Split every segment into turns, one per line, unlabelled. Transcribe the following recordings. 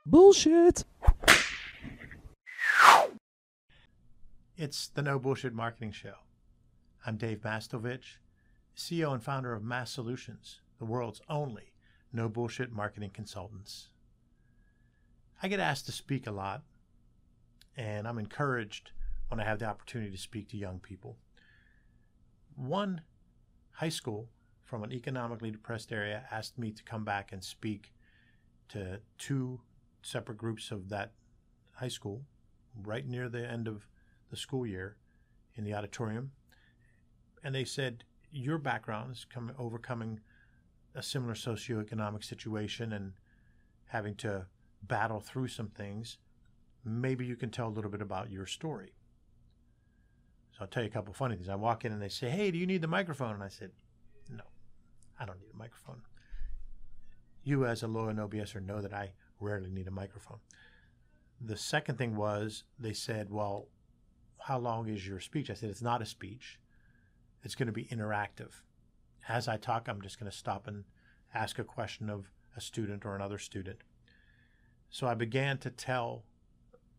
Bullshit.
It's the No Bullshit Marketing Show. I'm Dave Mastovich, CEO and founder of Mass Solutions, the world's only no bullshit marketing consultants. I get asked to speak a lot, and I'm encouraged when I have the opportunity to speak to young people. One high school from an economically depressed area asked me to come back and speak to two separate groups of that high school right near the end of the school year in the auditorium. And they said, your background is overcoming a similar socioeconomic situation and having to battle through some things. Maybe you can tell a little bit about your story. So I'll tell you a couple of funny things. I walk in and they say, hey, do you need the microphone? And I said, no, I don't need a microphone. You as a loyal no BSer know that I rarely need a microphone. The second thing was they said, well, how long is your speech? I said, it's not a speech. It's going to be interactive. As I talk, I'm just going to stop and ask a question of a student or another student. So I began to tell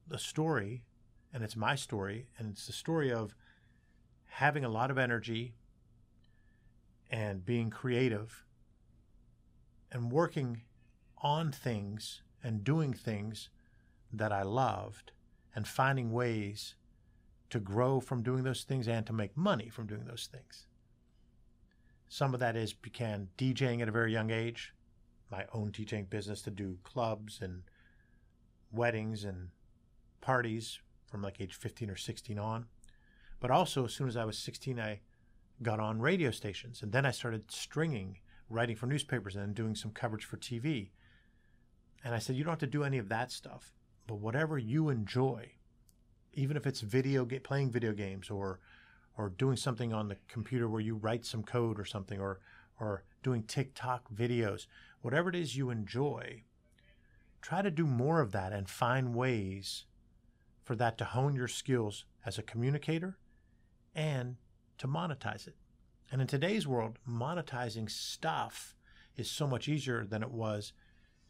the story, and it's my story, and it's the story of having a lot of energy and being creative and working on things and doing things that I loved and finding ways to grow from doing those things and to make money from doing those things. Some of that began DJing at a very young age, my own DJing business to do clubs and weddings and parties from like age 15 or 16 on. But also as soon as I was 16, I got on radio stations, and then I started stringing, writing for newspapers and then doing some coverage for TV. And I said, you don't have to do any of that stuff, but whatever you enjoy, even if it's playing video games or doing something on the computer where you write some code or something, or doing TikTok videos, whatever it is you enjoy, try to do more of that and find ways for that to hone your skills as a communicator and to monetize it. And in today's world, monetizing stuff is so much easier than it was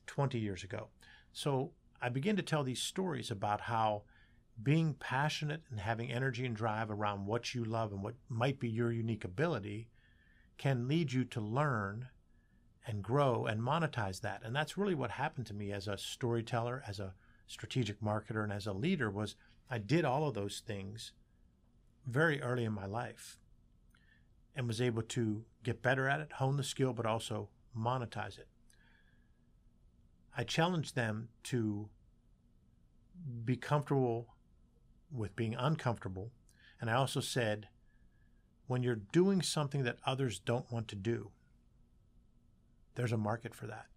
20 years ago. So I begin to tell these stories about how being passionate and having energy and drive around what you love and what might be your unique ability can lead you to learn and grow and monetize that. And that's really what happened to me as a storyteller, as a strategic marketer, and as a leader. Was I did all of those things very early in my life and was able to get better at it, hone the skill, but also monetize it. I challenged them to be comfortable with being uncomfortable. And I also said, when you're doing something that others don't want to do, there's a market for that.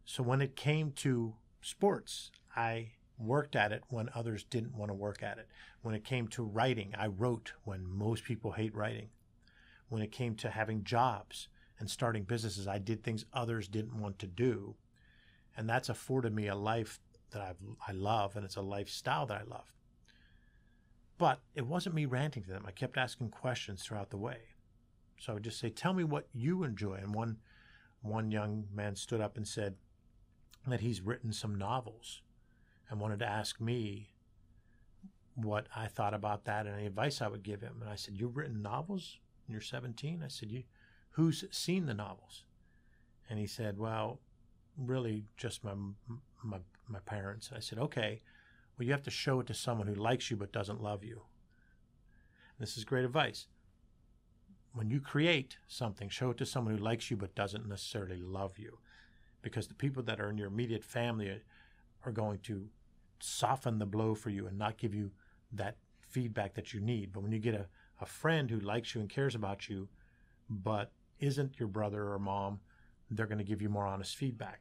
So when it came to sports, I worked at it when others didn't want to work at it. When it came to writing, I wrote when most people hate writing. When it came to having jobs and starting businesses, I did things others didn't want to do. And that's afforded me a life that I love, and it's a lifestyle that I love. But it wasn't me ranting to them. I kept asking questions throughout the way. So I would just say, tell me what you enjoy. And one young man stood up and said that he's written some novels and wanted to ask me what I thought about that and any advice I would give him. And I said, you've written novels and you're 17? I said, who's seen the novels? And he said, well, really just my parents. And I said, okay, well, you have to show it to someone who likes you but doesn't love you. And this is great advice. When you create something, show it to someone who likes you but doesn't necessarily love you, because the people that are in your immediate family are going to soften the blow for you and not give you that feedback that you need. But when you get a friend who likes you and cares about you but isn't your brother or mom, they're going to give you more honest feedback.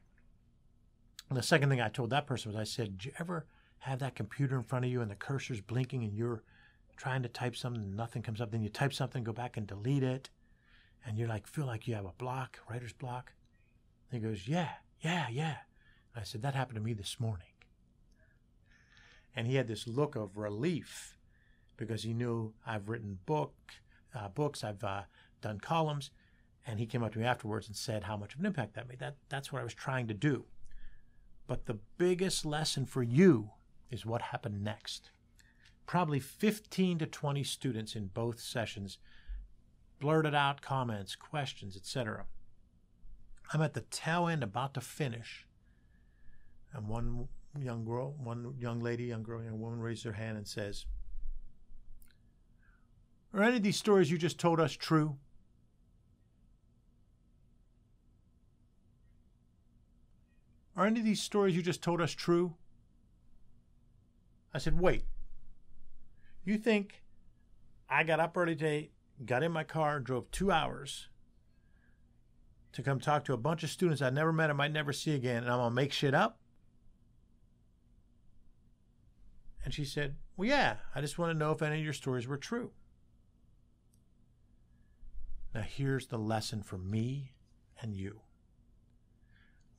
And the second thing I told that person was, I said, do you ever have that computer in front of you and the cursor's blinking and you're trying to type something and nothing comes up? Then you type something, go back and delete it, and you're like, feel like you have a block, writer's block. And he goes, yeah. And I said, that happened to me this morning. And he had this look of relief because he knew I've written books, I've done columns, and he came up to me afterwards and said how much of an impact that made. That's what I was trying to do. But the biggest lesson for you is what happened next. Probably 15 to 20 students in both sessions blurted out comments, questions, etc. I'm at the tail end, about to finish, and one young woman raised her hand and says, "Are any of these stories you just told us true?" Are any of these stories you just told us true? I said, wait, you think I got up early today, got in my car, drove 2 hours to come talk to a bunch of students I never met and might never see again, and I'm going to make shit up? And she said, well, yeah, I just want to know if any of your stories were true. Now here's the lesson for me and you.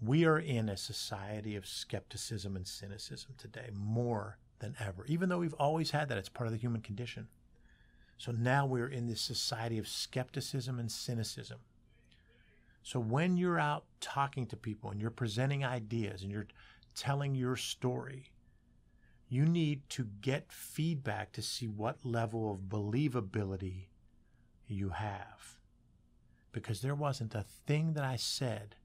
We are in a society of skepticism and cynicism today, more than ever. Even though we've always had that, it's part of the human condition. So now we're in this society of skepticism and cynicism. So when you're out talking to people and you're presenting ideas and you're telling your story, you need to get feedback to see what level of believability you have. Because there wasn't a thing that I said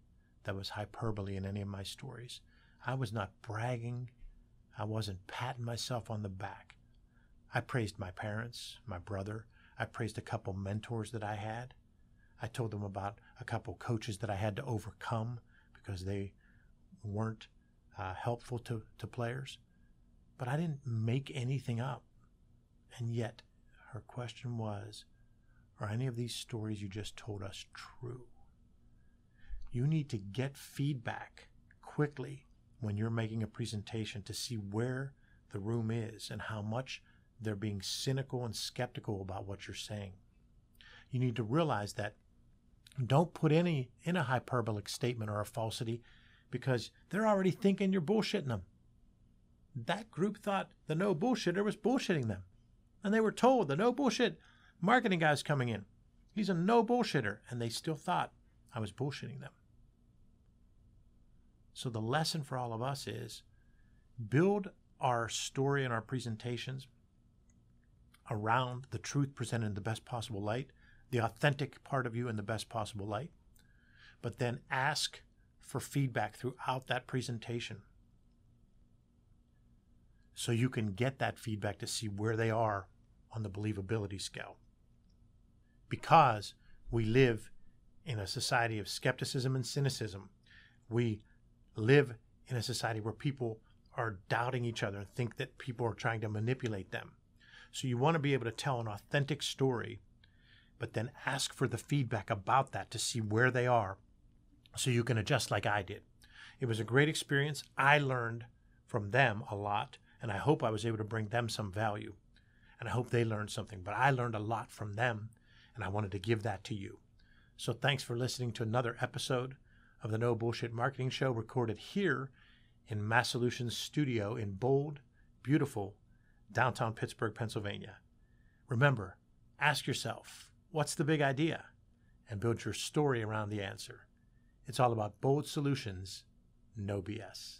that was hyperbole in any of my stories. I was not bragging. I wasn't patting myself on the back. I praised my parents, my brother. I praised a couple mentors that I had. I told them about a couple coaches that I had to overcome because they weren't helpful to players. But I didn't make anything up. And yet, her question was, are any of these stories you just told us true? You need to get feedback quickly when you're making a presentation to see where the room is and how much they're being cynical and skeptical about what you're saying. You need to realize that don't put any in a hyperbolic statement or a falsity because they're already thinking you're bullshitting them. That group thought the no bullshitter was bullshitting them. And they were told the no bullshit marketing guy's coming in. He's a no bullshitter. And they still thought I was bullshitting them. So the lesson for all of us is build our story and our presentations around the truth presented in the best possible light, the authentic part of you in the best possible light, but then ask for feedback throughout that presentation so you can get that feedback to see where they are on the believability scale. Because we live in a society of skepticism and cynicism. We live in a society where people are doubting each other and think that people are trying to manipulate them. So you want to be able to tell an authentic story, but then ask for the feedback about that to see where they are so you can adjust like I did. It was a great experience. I learned from them a lot, and I hope I was able to bring them some value. And I hope they learned something. But I learned a lot from them, and I wanted to give that to you. So thanks for listening to another episode of the No Bullshit Marketing Show, recorded here in Massolutions studio in bold, beautiful downtown Pittsburgh, Pennsylvania. Remember, ask yourself, what's the big idea? And build your story around the answer. It's all about bold solutions, no BS.